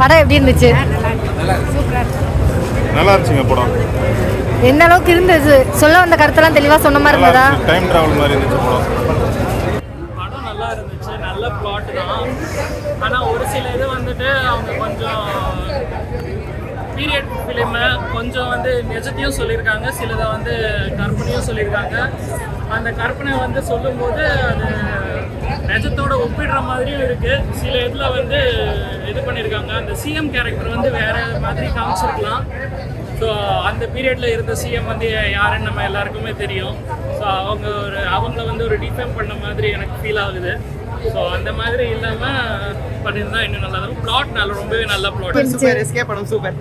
படம் எப்படி இருந்துச்சு? நல்லா இருந்துச்சுங்க படம். எந்த அளவுக்கு இருந்தது? சொல்ல வந்த கருத்தெல்லாம் தெளிவாக சொன்ன மாதிரி இருந்ததா? டைம் டிராவல் மாதிரி இருந்துச்சு படம். படம் நல்லா இருந்துச்சு, நல்ல பிளாட் தான். ஆனால் ஒரு சில இது வந்துட்டு அவங்க கொஞ்சம் பீரியட் ஃபிலிமு கொஞ்சம் வந்து நிஜத்தையும் சொல்லியிருக்காங்க, சிலதை வந்து கற்பனையும் சொல்லியிருக்காங்க. அந்த கற்பனை வந்து சொல்லும்போது அது நிஜத்தோட ஒப்பிடுற மாதிரியும் இருக்குது. சில இதில் வந்து இது பண்ணியிருக்காங்க. அந்த சிஎம் கேரக்டர் வந்து வேறு மாதிரி காமிச்சிருக்கலாம். ஸோ அந்த பீரியடில் இருந்த சிஎம் வந்து யாருன்னு நம்ம எல்லாருக்குமே தெரியும். ஸோ அவங்கள வந்து ஒரு டிஃபைன் பண்ண மாதிரி எனக்கு ஃபீல் ஆகுது. ஸோ அந்த மாதிரி இல்லாமல் பண்ணியிருந்தா இன்னும் நல்லா இருக்கும். பிளாட் ரொம்பவே நல்ல பிளாட். சூப்பர். எஸ்கே படம் சூப்பர்.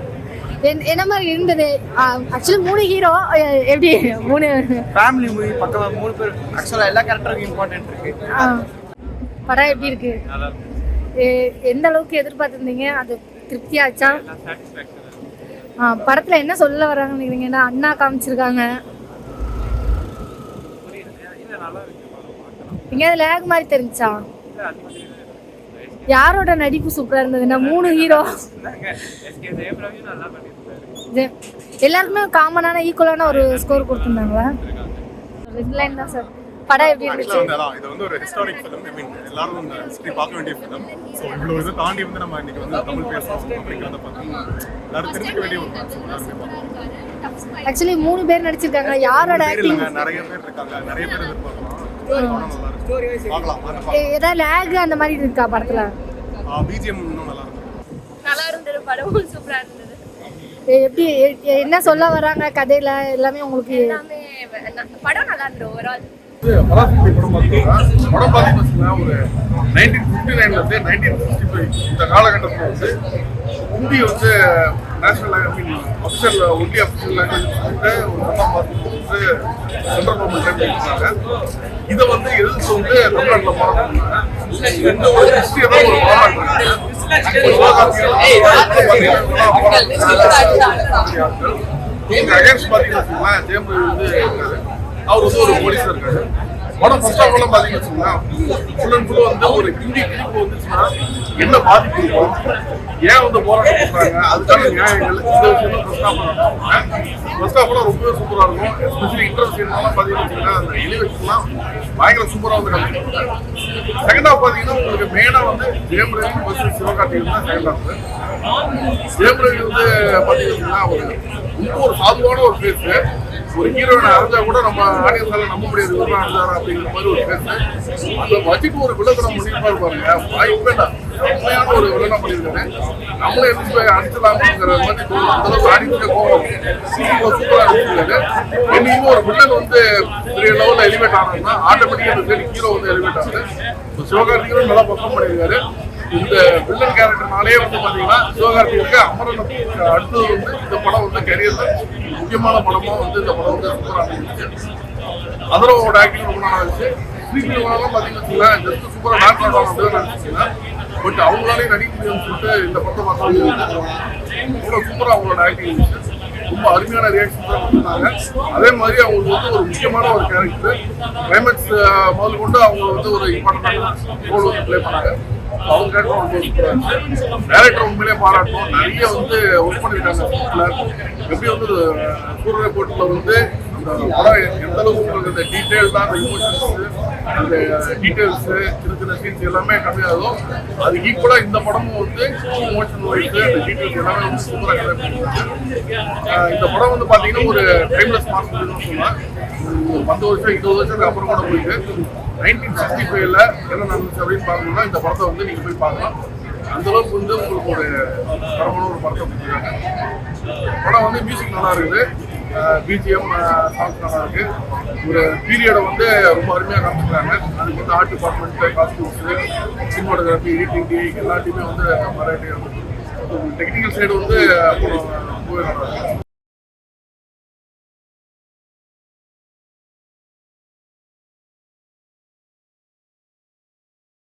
என்ன மாதிரி இருந்தது? ஆக்சுவலி 3 ஹீரோ, எப்படி 3 ஃபேமிலி மூவி பக்கமா 3 பேர். ஆக்சுவலா எல்லா கேரக்டருக்கும் இம்பார்ட்டன்ட் இருக்கு. படம் எப்படி இருக்கு? எந்த அளவுக்கு எதிர்பார்த்துருந்தீங்க? அது திருப்தியாச்சா? படத்துல என்ன சொல்ல வராங்கன்னு நினைக்கிறீங்க? ஏன்னா அண்ணா காமிச்சிருக்காங்க. எங்கேயாவது லேக் மாதிரி தெரிஞ்சா? யாரோட நடிப்பு சூப்பரா இருந்ததுன்னா 3 ஹீரோ எல்லாருக்குமே காமனான ஈக்குவலான ஒரு ஸ்கோர் கொடுத்துருந்தாங்களா? லைன் தான் சார். படம் எப்படி இருந்துச்சு? இது வந்து ஒரு ஹிஸ்டாரிக் ஃபிலிம். ஐ மீன் எல்லாரும் இந்த ஹிஸ்டரி பார்க்க வேண்டிய ஃபிலிம். ஸோ இவ்வளோ இது தாண்டி வந்து நம்ம இன்னைக்கு வந்து தமிழ் பேசுகிறோம் அப்படிங்கிறத பார்த்தீங்கன்னா எல்லாரும் தெரிஞ்சுக்க வேண்டிய ஒரு ஆக்சுவலி 3 பேர் நடிச்சிருக்காங்க. யாரோட ஆக்டிங்? நிறைய பேர் இருக்காங்க, நிறைய பேர் எதிர்பார்க்கலாம். ஏதாவது லேக் அந்த மாதிரி இருக்கா படத்துல? பிஜிஎம் இன்னும் நல்லா இருக்கும். நல்லா இருந்தது, படமும் சூப்பரா இருந்தது. எப்படி என்ன சொல்ல வராங்க கதையில எல்லாமே உங்களுக்கு? எல்லாமே படம் நல்லா இருந்தது. ஓவரால் படம் பார்த்தீங்கன்னா ஒரு 1959 வந்து 1965 இந்த காலகட்டத்தில் வந்து ஹிந்தி வந்து national official only official language வந்து ஒரு வந்து சென்ட்ரல் கவர்மெண்ட் இருந்தாங்க. இதை வந்து எதிர்த்து வந்து தமிழ்நாட்டில் படம் எந்த ஒரு ஹிஸ்டரியை தான் ஒரு அகேன்ஸ்ட் பார்த்தீங்கன்னா ஜெயம் வந்து அவர் வந்து ஒரு போலீஸாக இருக்காரு. படம் ஃபர்ஸ்ட் ஆஃப் ஆல் பார்த்தீங்கன்னா ஃபுல் அண்ட் ஃபுல் வந்து ஒரு ஹிந்தி கிளிப்பு வந்துச்சுன்னா என்ன பாதிப்பு இருக்கும், ஏன் வந்து போராட்டம் பண்ணுறாங்க, அதுக்கான நியாயங்கள், இந்த விஷயம் ஃபர்ஸ்ட் ஆஃப் ஆல் ரொம்பவே சூப்பராக இருக்கும். எஸ்பெஷலி இன்டர்வியூலாம் பார்த்தீங்கன்னா அந்த எலிவேஷன்லாம் பயங்கர சூப்பராக வந்து கற்றுக்கிட்டாங்க. செகண்ட் ஆஃப் பார்த்தீங்கன்னா உங்களுக்கு மெயினாக வந்து ஜெயம் ரவி வர்சஸ் சிவகார்த்திகேயன் தான் செகண்ட் ஆஃப். ஜெயம் ரவி வந்து பார்த்தீங்கன்னா ரொம்ப ஒரு சாதுவான ஒரு பேசு. ஒரு ஹீரோயினை அரைஞ்சா கூட நம்ம ஆடியன்ஸால நம்ப முடியாது இவரெல்லாம் அரைஞ்சாரா அப்படிங்கிற மாதிரி ஒரு பேசு. அதை வச்சுட்டு ஒரு வில்லத்தனம் பண்ணியிருப்பாரு பாருங்க, வாய்ப்பே இல்லை. உண்மையான ஒரு வில்லனம் பண்ணியிருக்காரு. நம்மளே எதிர்த்து அடிச்சலாம்ங்கிற மாதிரி தோணும். அந்த அளவுக்கு ஆடியன்ஸே போகும். சூப்பராக அடிச்சிருக்காரு. என்னைக்குமே ஒரு வில்லன் வந்து பெரிய லெவலில் எலிவேட் ஆனதுன்னா ஆட்டோமேட்டிக்காக அந்த ஹீரோ வந்து எலிவேட் ஆகுது. சிவகார்த்திகேயன் நல்லா பர்ஃபார்ம் பண்ணியிருக்காரு. இந்த வில்லன் கேரக்டர்னாலே வந்து பார்த்தீங்கன்னா சிவகார்த்திகேயனுக்கு அமரன் அடுத்தது வந்து இந்த படம் வந்து கரியர்ல முக்கியமான படமா வந்து இந்த படம் வந்து சூப்பராக இருந்துச்சு. அதரோட ஆக்டிங் ரொம்ப நல்லா இருந்துச்சு. ஸ்ரீகிருஷ்ணலாம் பார்த்தீங்கன்னா ஜஸ்ட் சூப்பராக டான்ஸ் ஆடுவாங்க அப்படின்னு நினைச்சிங்கன்னா பட் அவங்களாலே நடிக்க முடியும்னு சொல்லிட்டு இந்த படத்தை பார்த்தா இவ்வளோ சூப்பராக அவங்களோட ஆக்டிங் இருந்துச்சு. ரொம்ப அருமையான ரியாக்ஷன் தான் கொடுத்தாங்க. அதே மாதிரி அவங்களுக்கு வந்து ஒரு முக்கியமான ஒரு கேரக்டர் கிளைமேக்ஸ் முதல் கொண்டு அவங்க வந்து ஒரு இம்பார்ட்டன்டான ரோல் வந்து பிளே பண்ணாங்க. அவங்க கேரக்டர் ரொம்ப சூப்பராக இருந்துச்சு. டேரக்டர் உண்மையிலே பாராட்டணும். நிறைய வந்து ஒர்க் பண்ணியிருக்காங்க. எப்படி வந்து சூரிய போட்டில் வந்து அந்த படம் எந்த அளவுக்கு உங்களுக்கு அந்த டீட்டெயில்டாக அந்த இமோஷன்ஸு அந்த டீட்டெயில்ஸு சின்ன சின்ன சீன்ஸ் எல்லாமே கம்மியாகும். அது ஈக்குவலாக இந்த படமும் வந்து இமோஷன் வைஸு அந்த டீட்டெயில்ஸ் எல்லாமே வந்து சூப்பராக கிடையாது. இந்த படம் வந்து பார்த்தீங்கன்னா ஒரு டைம்லெஸ் மாஸ்டர்னு சொல்லலாம். ஒரு 10 வருஷம் 20 வருஷத்துக்கு அப்புறம் கூட போயிட்டு 1965ல என்ன நடந்துச்சு அப்படின்னு பார்க்கணும்னா இந்த படத்தை வந்து நீங்கள் போய் பார்க்கலாம். அந்த அளவுக்கு வந்து உங்களுக்கு ஒரு தரமான ஒரு படத்தை கொடுத்துருக்காங்க. படம் வந்து மியூசிக் நல்லா இருக்குது, பிஜிஎம் சாங்ஸ் நல்லா இருக்கு. ஒரு பீரியடை வந்து ரொம்ப அருமையாக காமிச்சிருக்காங்க. அதுக்கு வந்து art department, costumes, cinematography, editing எல்லாத்தையுமே வந்து வெரைட்டியாக இருக்குது. டெக்னிக்கல் சைடு வந்து ரொம்பவே நல்லா இருக்கு.